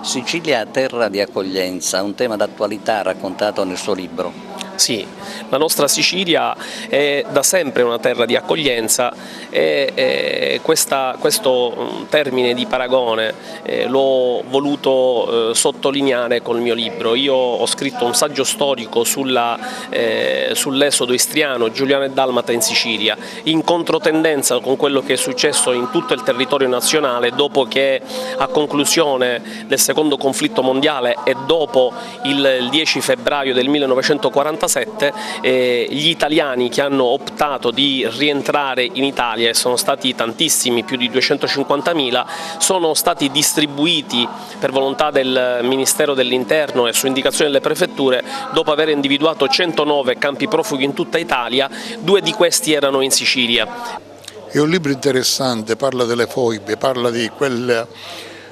Sicilia terra di accoglienza, un tema d'attualità raccontato nel suo libro. Sì, la nostra Sicilia è da sempre una terra di accoglienza e questo termine di paragone l'ho voluto sottolineare col mio libro. Io ho scritto un saggio storico sull'esodo istriano, Giuliano e Dalmata in Sicilia, in controtendenza con quello che è successo in tutto il territorio nazionale dopo che, a conclusione del secondo conflitto mondiale e dopo il 10 febbraio del 1947, gli italiani che hanno optato di rientrare in Italia, e sono stati tantissimi, più di 250.000, sono stati distribuiti per volontà del Ministero dell'Interno e su indicazione delle prefetture, dopo aver individuato 109 campi profughi in tutta Italia. 2 di questi erano in Sicilia. È un libro interessante, parla delle foibe, parla di quella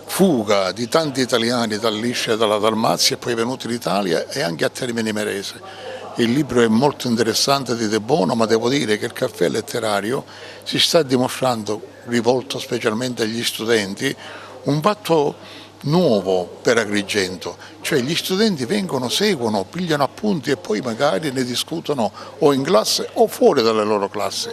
fuga di tanti italiani dall'Istria e dalla Dalmazia e poi venuti in Italia e anche a Termini Imerese. Il libro è molto interessante ed è buono, ma devo dire che il caffè letterario si sta dimostrando, rivolto specialmente agli studenti, un fatto nuovo per Agrigento, cioè gli studenti vengono, seguono, pigliano appunti e poi magari ne discutono o in classe o fuori dalle loro classi,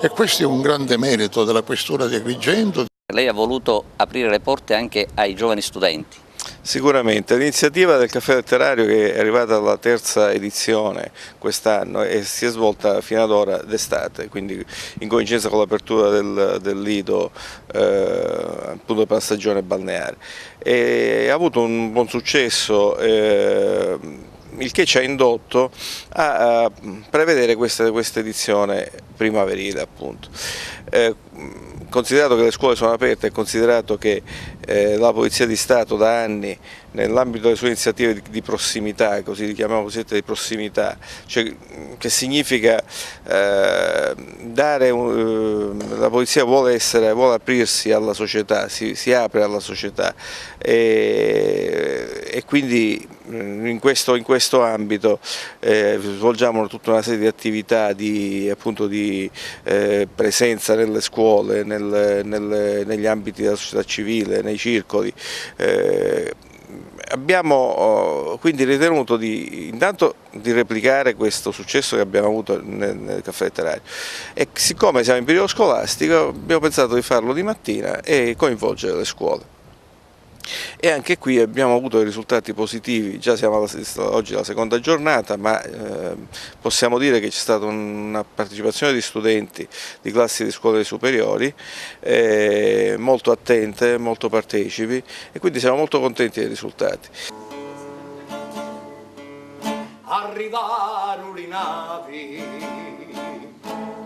e questo è un grande merito della Questura di Agrigento. Lei ha voluto aprire le porte anche ai giovani studenti. Sicuramente, l'iniziativa del caffè letterario, che è arrivata alla 3ª edizione quest'anno e si è svolta fino ad ora d'estate, quindi in coincidenza con l'apertura del Lido appunto per la stagione balneare, e ha avuto un buon successo, il che ci ha indotto a prevedere questa edizione primaverile, appunto. Considerato che le scuole sono aperte e considerato che la Polizia di Stato da anni, nell'ambito delle sue iniziative di prossimità, così li chiamiamo cosiddette di prossimità, cioè, che significa la Polizia vuole aprirsi alla società, si apre alla società, e quindi in questo ambito svolgiamo tutta una serie di attività di presenza nelle scuole, negli ambiti della società civile, nei circoli. Abbiamo quindi ritenuto intanto di replicare questo successo che abbiamo avuto nel caffè letterario, e siccome siamo in periodo scolastico abbiamo pensato di farlo di mattina e coinvolgere le scuole. E anche qui abbiamo avuto dei risultati positivi. Già siamo oggi alla 2ª giornata, ma possiamo dire che c'è stata una partecipazione di studenti di classi di scuole superiori molto attente, molto partecipi, e quindi siamo molto contenti dei risultati. Arrivarono le navi,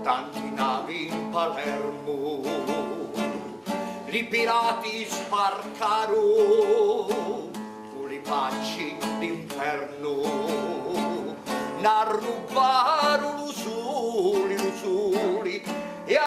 tanti navi in Palermo, i pirati sbarcarono sulle facce d'inferno, n'ha rubato